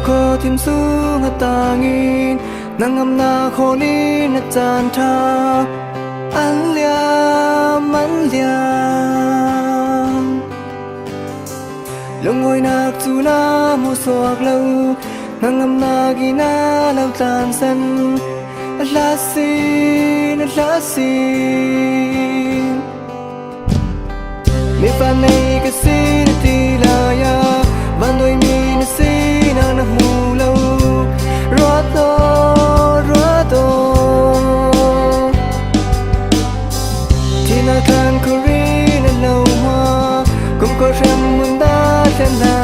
kho tim su ngatangin nangam na kholi na chan tha an liam lungoi nak tu na mu soak lau nangam na gi na lau tan san atlasin mi fa nei ka sin ti la ya van doi mi na sin na mu lau roto tina kan ko ri na lau ma kum ko ram mun da chen na